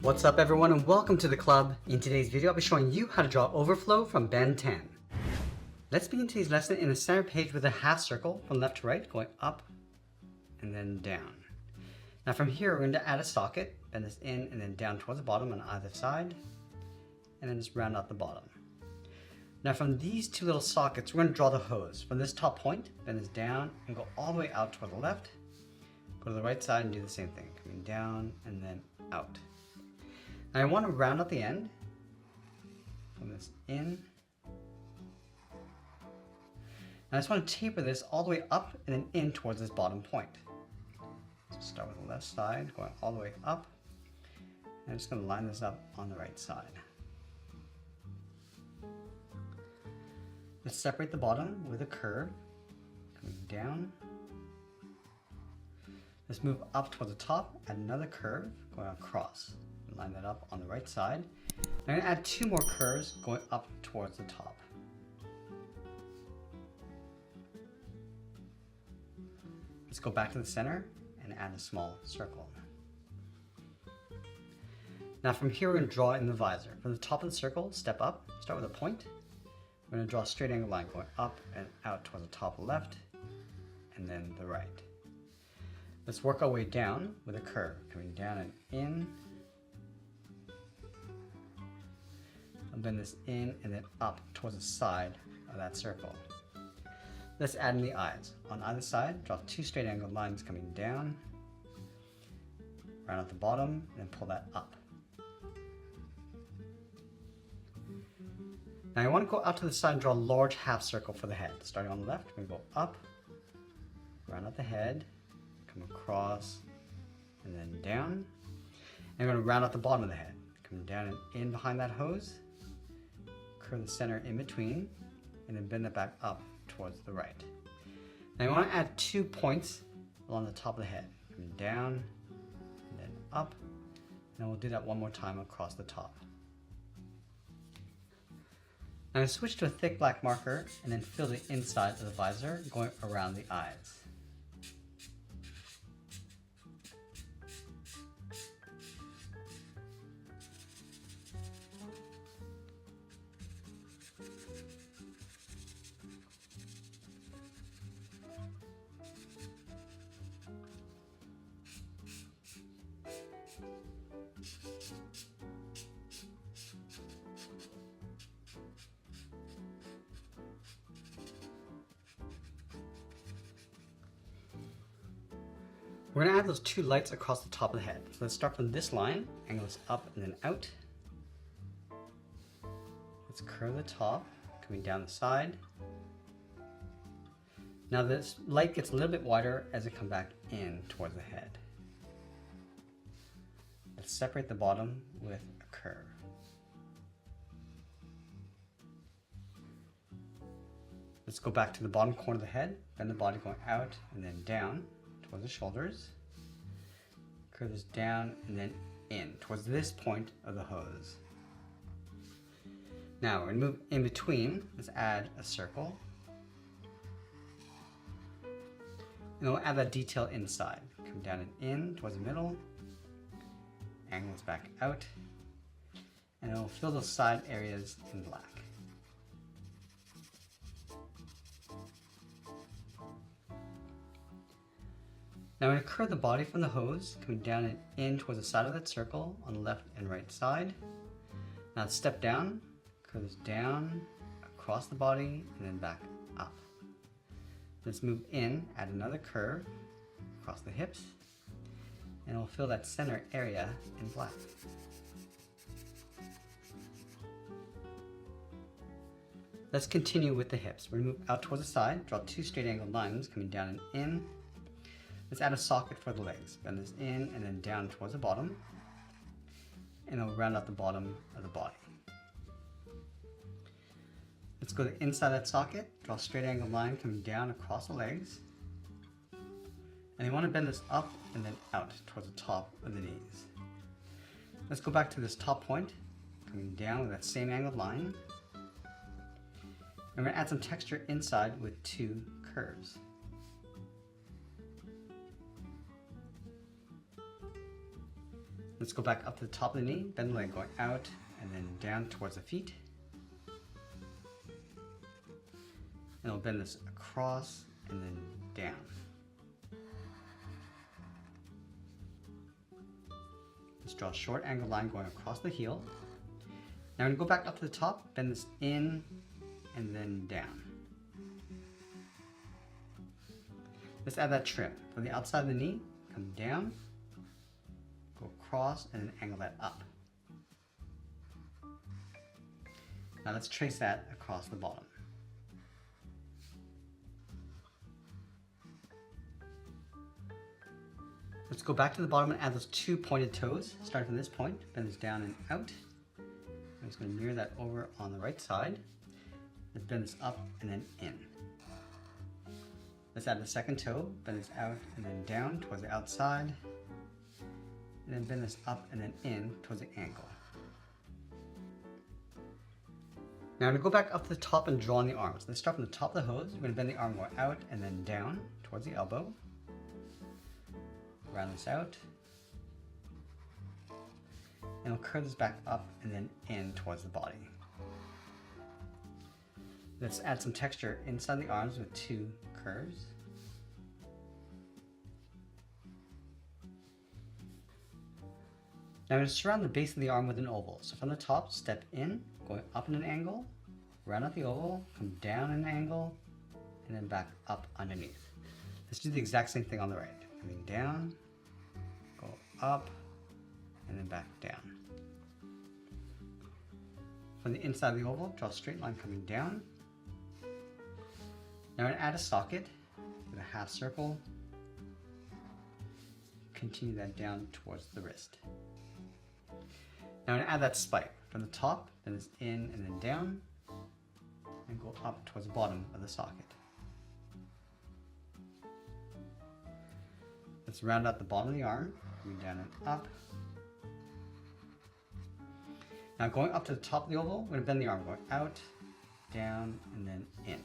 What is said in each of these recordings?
What's up everyone and welcome to the club. In today's video I'll be showing you how to draw overflow from band 10. Let's begin today's lesson in the center page with a half circle from left to right going up and then down. Now from here we're going to add a socket, bend this in and then down towards the bottom on either side and then just round out the bottom. Now from these two little sockets we're going to draw the hose. From this top point, bend this down and go all the way out toward the left. Go to the right side and do the same thing, coming down and then out. Now I want to round out the end, from this in. And I just want to taper this all the way up and then in towards this bottom point. So start with the left side, going all the way up. And I'm just going to line this up on the right side. Let's separate the bottom with a curve, coming down. Let's move up towards the top, add another curve, going across. Line that up on the right side. I'm going to add two more curves going up towards the top. Let's go back to the center and add a small circle. Now from here we're going to draw in the visor. From the top of the circle, step up, start with a point. We're going to draw a straight angle line going up and out towards the top left and then the right. Let's work our way down with a curve, coming down and in. I'll bend this in and then up towards the side of that circle. Let's add in the eyes. On either side, draw two straight angled lines coming down, round out the bottom, and then pull that up. Now I want to go out to the side and draw a large half circle for the head. Starting on the left, we're going to go up, round out the head, come across, and then down. And we're going to round out the bottom of the head, coming down and in behind that hose. Curve the center in between and then bend it back up towards the right. Now you want to add 2 points along the top of the head, coming down and then up, and we'll do that one more time across the top. Now I switch to a thick black marker and then fill the inside of the visor going around the eyes. We're going to add those two lights across the top of the head. So let's start from this line, angle this up and then out. Let's curve the top, coming down the side. Now this light gets a little bit wider as it comes back in towards the head. Let's separate the bottom with a curve. Let's go back to the bottom corner of the head, bend the body going out and then down towards the shoulders. Curve this down and then in towards this point of the hose. Now we're going to move in between. Let's add a circle. And then we'll add that detail inside. Come down and in towards the middle. Angle this back out. And it will fill those side areas in black. Now I'm going to curve the body from the hose, coming down and in towards the side of that circle on the left and right side. Now let's step down, curve this down, across the body, and then back up. Let's move in, add another curve across the hips, and we'll fill that center area in black. Let's continue with the hips. We're going to move out towards the side, draw two straight angled lines coming down and in. Let's add a socket for the legs. Bend this in and then down towards the bottom. And then we'll round out the bottom of the body. Let's go to the inside of that socket, draw a straight angle line coming down across the legs. And you want to bend this up and then out towards the top of the knees. Let's go back to this top point, coming down with that same angled line. And we're going to add some texture inside with two curves. Let's go back up to the top of the knee, bend the leg going out and then down towards the feet. And we'll bend this across and then down. Let's draw a short angle line going across the heel. Now we're going to go back up to the top, bend this in and then down. Let's add that trim. From the outside of the knee, come down, go across and then angle that up. Now let's trace that across the bottom. Let's go back to the bottom and add those 2 pointed toes. Starting from this point, bend this down and out. I'm just going to mirror that over on the right side. Let's bend this up and then in. Let's add the second toe, bend this out and then down towards the outside. And then bend this up and then in towards the ankle. Now I'm going to go back up to the top and draw on the arms. Let's start from the top of the hose. We're going to bend the arm more out and then down towards the elbow. Round this out. And we'll curve this back up and then in towards the body. Let's add some texture inside the arms with 2 curves. Now I'm going to surround the base of the arm with an oval. So from the top, step in, going up in an angle, round out the oval, come down in an angle, and then back up underneath. Let's do the exact same thing on the right. Coming down, go up, and then back down. From the inside of the oval, draw a straight line coming down. Now I'm going to add a socket with a half circle. Continue that down towards the wrist. Now I'm going to add that spike. From the top, then it's in and then down, and go up towards the bottom of the socket. Let's round out the bottom of the arm, going down and up. Now going up to the top of the oval, we're going to bend the arm going out, down, and then in.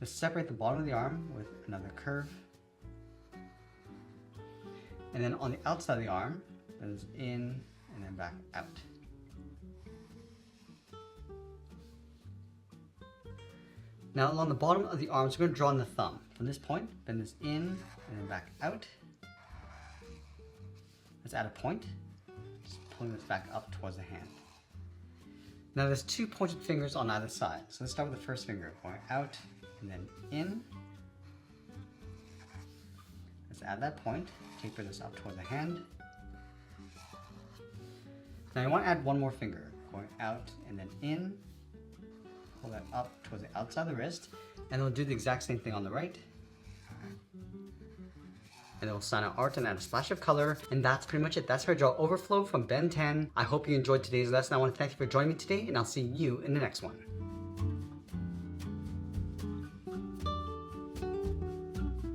Let's separate the bottom of the arm with another curve. And then on the outside of the arm, bend this in and then back out. Now along the bottom of the arms, we're going to draw on the thumb. From this point, bend this in and then back out. Let's add a point, just pulling this back up towards the hand. Now there's 2 pointed fingers on either side. So let's start with the first finger, going out and then in. Let's add that point, taper this up towards the hand. Now you want to add 1 more finger, going out and then in. Pull that up towards the outside of the wrist, and we'll do the exact same thing on the right. And then we'll sign our art and add a splash of color, and that's pretty much it. That's our Draw Overflow from Ben 10. I hope you enjoyed today's lesson. I want to thank you for joining me today, and I'll see you in the next one.